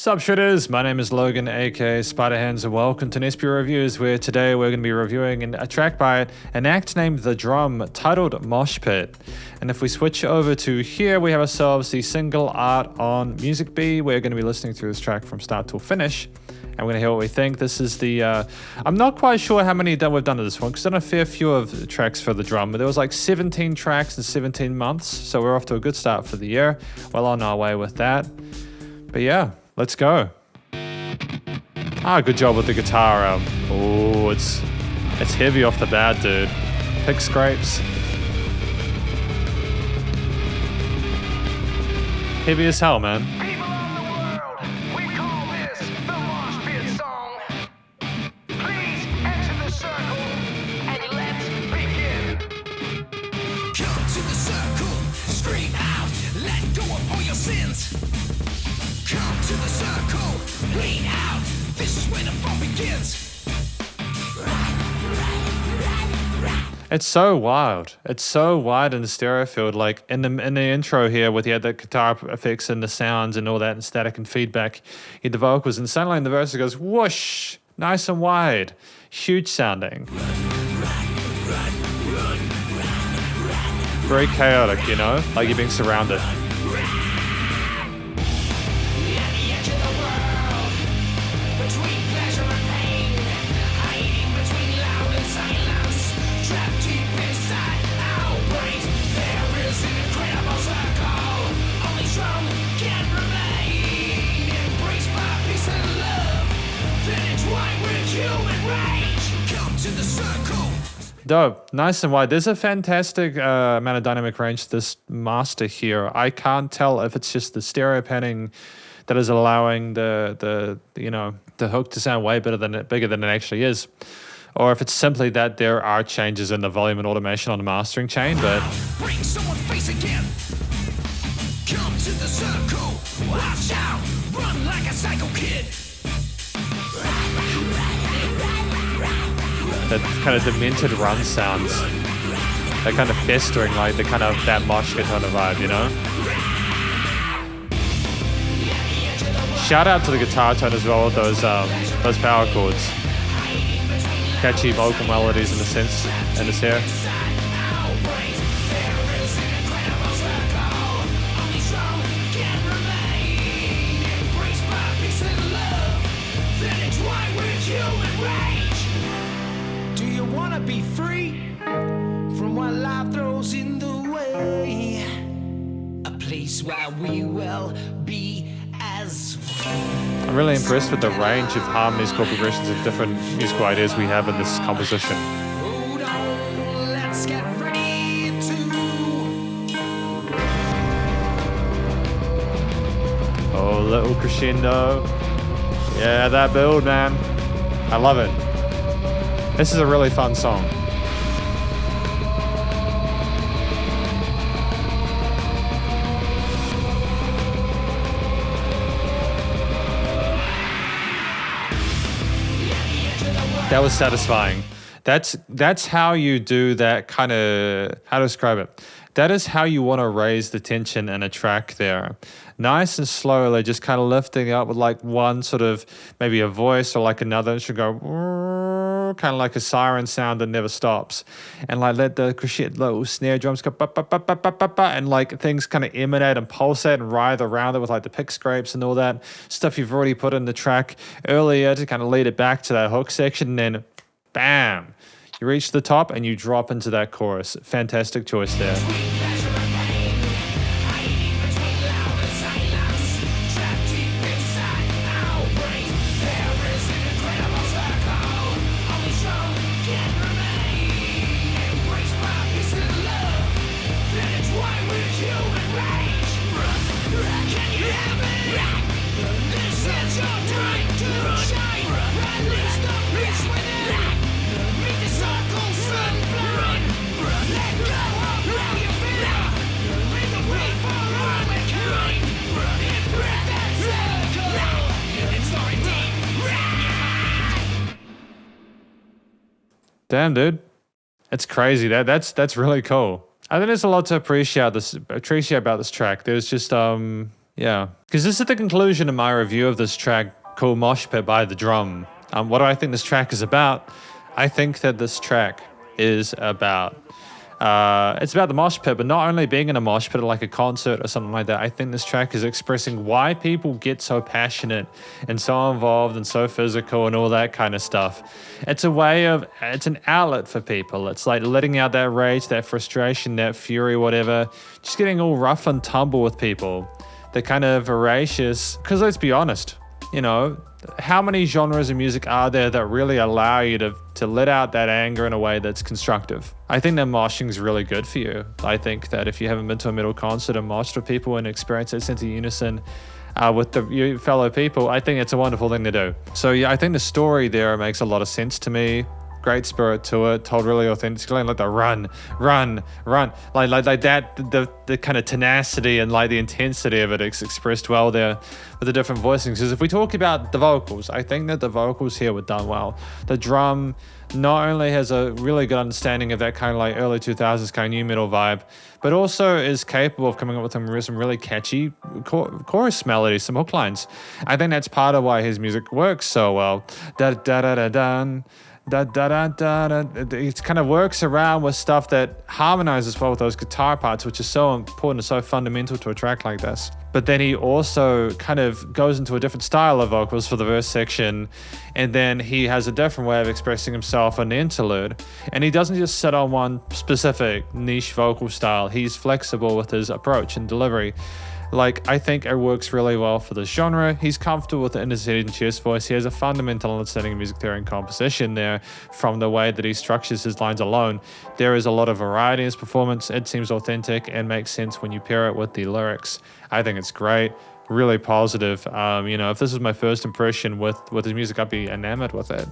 Sup Shredders, my name is Logan aka Spiderhands and welcome to SP Reviews, where today we're going to be reviewing a track by an act named The Drum titled MoshPit. And if we switch over to here, we have ourselves the single art on Music B. We're going to be listening through this track from start till finish. And we're going to hear what we think. This is the, I'm not quite sure how many we've done to this one, because I've done a fair few of the tracks for The Drum, but there was like 17 tracks in 17 months, so we're off to a good start for the year. Well on our way with that. But yeah, let's go. Good job with the guitar. Oh, it's heavy off the bat, dude. Pick scrapes. Heavy as hell, man. People of the world, we call this the MoshPit song. Please enter the circle and let's begin. Come to the circle, scream out, let go of all your sins. Come to the circle, lean out, this is where the fun begins. It's so wild. It's so wide in the stereo field. Like in the intro here, with the guitar effects and the sounds and all that, and static and feedback, you had the vocals, and suddenly in the verse it goes whoosh, nice and wide, huge sounding, very chaotic. You know, like you're being surrounded. Dope, nice and wide. There's a fantastic amount of dynamic range to this master here. I can't tell if it's just the stereo panning that is allowing the hook to sound way bigger than it actually is, or if it's simply that there are changes in the volume and automation on the mastering chain. But bring someone face again. Come to the circle, watch out, run like a psycho kid. that kind of demented run sounds, that kind of festering, like the kind of that mosh kind of vibe, you know? Shout out to the guitar tone as well with those power chords. Catchy vocal melodies in the sense in this here. Do you wanna be free from what life throws in the way? A place where we will be as I'm really impressed with the range of harmonies, chord progressions, and different musical ideas we have in this composition. hold on, let's get ready to Oh, little crescendo. Yeah, that build, man. I love it. This is a really fun song. That was satisfying. That's how you do that kind of, how to describe it? That is how you want to raise the tension in a track there. Nice and slowly, just kind of lifting it up with like one sort of, maybe a voice or like another. It should go kind of like a siren sound that never stops. And like let the little snare drums go and like things kind of emanate and pulsate and writhe around it with like the pick scrapes and all that stuff you've already put in the track earlier to kind of lead it back to that hook section. And then bam, you reach the top and you drop into that chorus. Fantastic choice there. Damn, dude, it's crazy. That's really cool. I think there's a lot to appreciate about this track. There's just Yeah, because this is the conclusion of my review of this track called MoshPit by The Drum. What do I think this track is about? I think that this track is about it's about the mosh pit, but not only being in a mosh pit like a concert or something like that. I think this track is expressing why people get so passionate and so involved and so physical and all that kind of stuff. It's an outlet for people. It's like letting out that rage, that frustration, that fury, whatever, just getting all rough and tumble with people. They're kind of voracious, because let's be honest, you know, how many genres of music are there that really allow you to let out that anger in a way that's constructive? I think that moshing is really good for you. I think that if you haven't been to a metal concert and moshed with people and experienced that sense of unison with your fellow people, I think it's a wonderful thing to do. So yeah, I think the story there makes a lot of sense to me. Great spirit to it, told really authentically, like the run, like that, the kind of tenacity and like the intensity of it is expressed well there with the different voicings. Because if we talk about the vocals, I think that the vocals here were done well. The drum not only has a really good understanding of that kind of like early 2000s kind of new metal vibe, but also is capable of coming up with some really catchy chorus melodies, some hook lines. I think that's part of why his music works so well. Da da da da da. Da, da, da, da, da. It kind of works around with stuff that harmonizes well with those guitar parts, which is so important and so fundamental to a track like this. But then he also kind of goes into a different style of vocals for the verse section, and then he has a different way of expressing himself in the interlude. And he doesn't just sit on one specific niche vocal style. He's flexible with his approach and delivery. Like, I think it works really well for this genre. He's comfortable with the interceding chest voice. He has a fundamental understanding of music theory and composition there from the way that he structures his lines alone. There is a lot of variety in his performance. It seems authentic and makes sense when you pair it with the lyrics. I think it's great. Really positive. If this was my first impression with his music, I'd be enamored with it.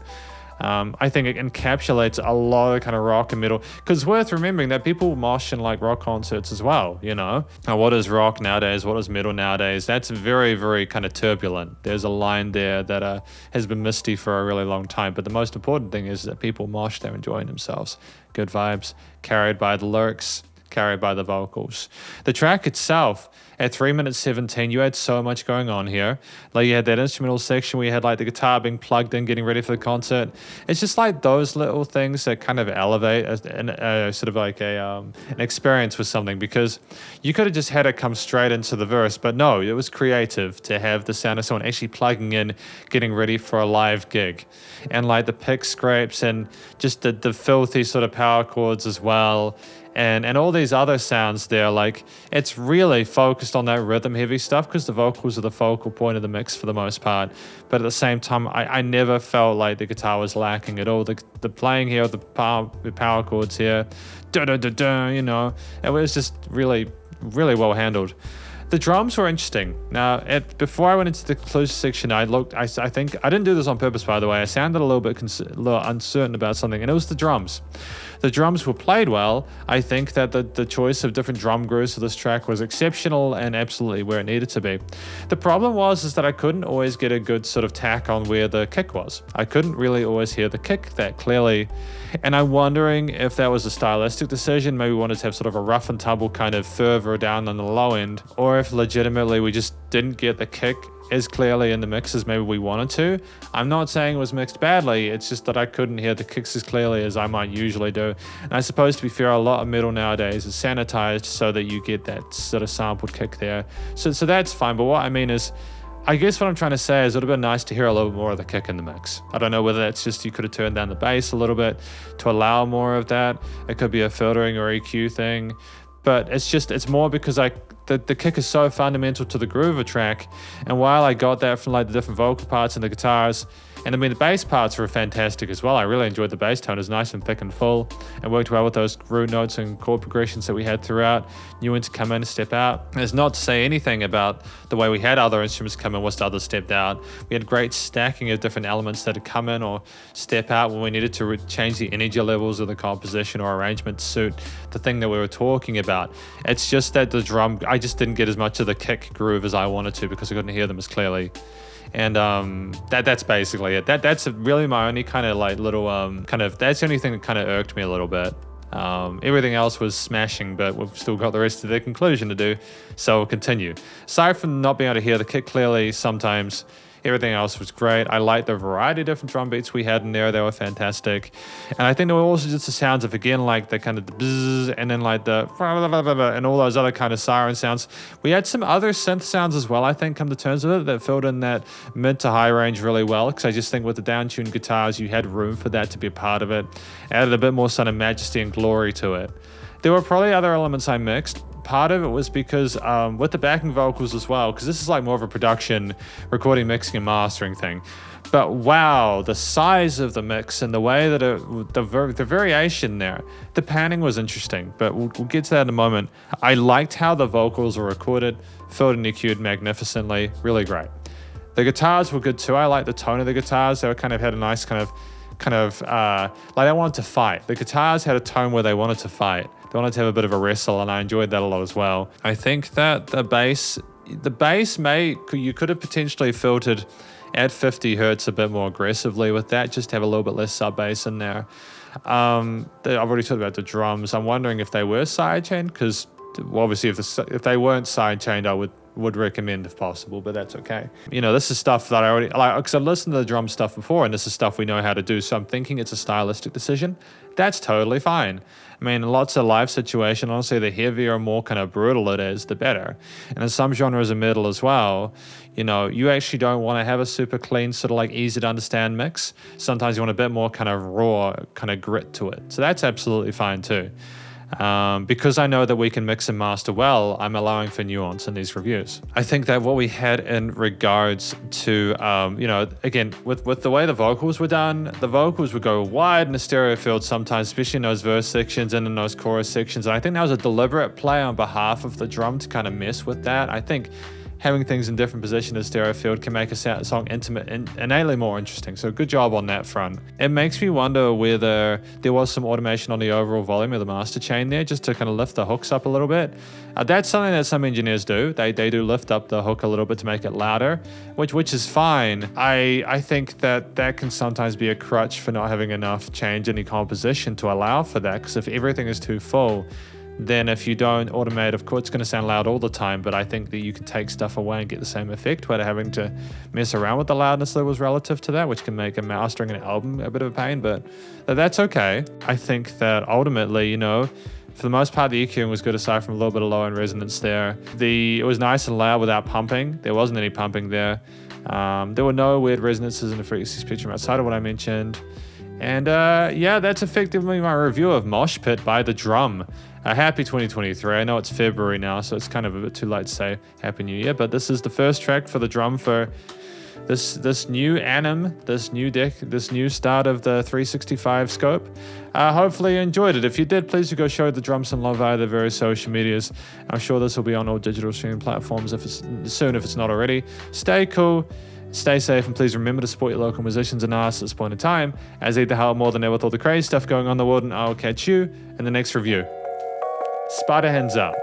I think it encapsulates a lot of kind of rock and metal, because it's worth remembering that people mosh in like rock concerts as well, you know. Now, what is rock nowadays? What is metal nowadays? That's very, very kind of turbulent. There's a line there that has been misty for a really long time, but the most important thing is that people mosh, they're enjoying themselves. Good vibes, carried by the lyrics, carried by the vocals. The track itself, at 3 minutes 17, you had so much going on here. Like, you had that instrumental section where you had like the guitar being plugged in, getting ready for the concert. It's just like those little things that kind of elevate sort of like an experience with something, because you could have just had it come straight into the verse, but no, it was creative to have the sound of someone actually plugging in, getting ready for a live gig. And like the pick scrapes and just the filthy sort of power chords as well. And all these other sounds there, like, it's really focused on that rhythm heavy stuff, because the vocals are the focal point of the mix for the most part. But at the same time, I never felt like the guitar was lacking at all. The playing here, the power chords here, da-da-da-da, you know, it was just really, really well handled. The drums were interesting. Now, before I went into the conclusion section, I think, I didn't do this on purpose, by the way. I sounded a little bit uncertain about something, and it was the drums. The drums were played well. I think that the choice of different drum grooves for this track was exceptional and absolutely where it needed to be. The problem was that I couldn't always get a good sort of tack on where the kick was. I couldn't really always hear the kick that clearly, and I'm wondering if that was a stylistic decision. Maybe we wanted to have sort of a rough and tumble kind of further down on the low end, or if legitimately we just didn't get the kick as clearly in the mix as maybe we wanted to. I'm not saying it was mixed badly, it's just that I couldn't hear the kicks as clearly as I might usually do. And I suppose, to be fair, a lot of metal nowadays is sanitized so that you get that sort of sampled kick there. So that's fine, but what I mean is, I guess what I'm trying to say is it would have been nice to hear a little bit more of the kick in the mix. I don't know whether that's just you could have turned down the bass a little bit to allow more of that. It could be a filtering or EQ thing, but it's more because the kick is so fundamental to the groove of a track, and while I got that from like the different vocal parts and the guitars, and I mean the bass parts were fantastic as well. I really enjoyed the bass tone. It was nice and thick and full, and worked well with those root notes and chord progressions that we had throughout. Knew when to come in and step out. And it's not to say anything about the way we had other instruments come in whilst others stepped out. We had great stacking of different elements that had come in or step out when we needed to change the energy levels of the composition or arrangement to suit the thing that we were talking about. It's just that the drum, I just didn't get as much of the kick groove as I wanted to because I couldn't hear them as clearly. And that's basically it. That's really my only kind of like little that's the only thing that kind of irked me a little bit. Everything else was smashing, but we've still got the rest of the conclusion to do, so we'll continue. Aside from not being able to hear the kick clearly sometimes, everything else was great. I liked the variety of different drum beats we had in there. They were fantastic. And I think there were also just the sounds of, again, like the kind of the bzzz, and then like the and all those other kind of siren sounds. We had some other synth sounds as well, I think, come to terms with it, that filled in that mid to high range really well, because I just think with the down-tuned guitars, you had room for that to be a part of it. Added a bit more sort of majesty and glory to it. There were probably other elements I mixed. Part of it was because with the backing vocals as well, because this is like more of a production, recording, mixing, and mastering thing. But wow, the size of the mix and the way that the variation there, the panning was interesting, but we'll get to that in a moment. I liked how the vocals were recorded, filled and EQ'd magnificently, really great. The guitars were good too. I liked the tone of the guitars. They kind of had a nice kind of like they wanted to fight. The guitars had a tone where they wanted to fight. They wanted to have a bit of a wrestle, and I enjoyed that a lot as well. I think that the bass you could have potentially filtered at 50 hertz a bit more aggressively with that, just to have a little bit less sub bass in there. I've already talked about the drums. I'm wondering if they were sidechained, because obviously if they weren't sidechained, I would recommend if possible, but that's okay. You know, this is stuff that I already like, because I've listened to the drum stuff before, and this is stuff we know how to do, so I'm thinking it's a stylistic decision. That's totally fine. I mean, in lots of live situation, honestly, the heavier, more kind of brutal it is, the better. And in some genres of metal as well, you know, you actually don't want to have a super clean, sort of like easy to understand mix. Sometimes you want a bit more kind of raw, kind of grit to it. So that's absolutely fine too. Because I know that we can mix and master well, I'm allowing for nuance in these reviews. I think that what we had in regards to, you know, again, with the way the vocals were done, the vocals would go wide in the stereo field sometimes, especially in those verse sections and in those chorus sections. And I think that was a deliberate play on behalf of the drum to kind of mess with that. I think having things in different positions in stereo field can make a song intimate and innately more interesting. So good job on that front. It makes me wonder whether there was some automation on the overall volume of the master chain there, just to kind of lift the hooks up a little bit. That's something that some engineers do. They do lift up the hook a little bit to make it louder, which is fine. I think that can sometimes be a crutch for not having enough change in the composition to allow for that, because if everything is too full, then if you don't automate, of course, it's going to sound loud all the time, but I think that you can take stuff away and get the same effect without having to mess around with the loudness that was relative to that, which can make a mastering an album a bit of a pain, but that's okay. I think that ultimately, you know, for the most part, the EQing was good aside from a little bit of low-end resonance there. It was nice and loud without pumping. There wasn't any pumping there. There were no weird resonances in the frequency spectrum outside of what I mentioned. And yeah, that's effectively my review of MoshPit by The Drum. Happy 2023. I know it's February now, so it's kind of a bit too late to say Happy New Year, but this is the first track for The Drum for this new anim, this new deck, this new start of the 365 scope. Hopefully you enjoyed it. If you did, please do go show The Drum some love via the various social medias. I'm sure this will be on all digital streaming platforms if it's not already. Stay cool. Stay safe, and please remember to support your local musicians and artists at this point in time, as they help more than ever with all the crazy stuff going on in the world, and I'll catch you in the next review. Spiderhands Out.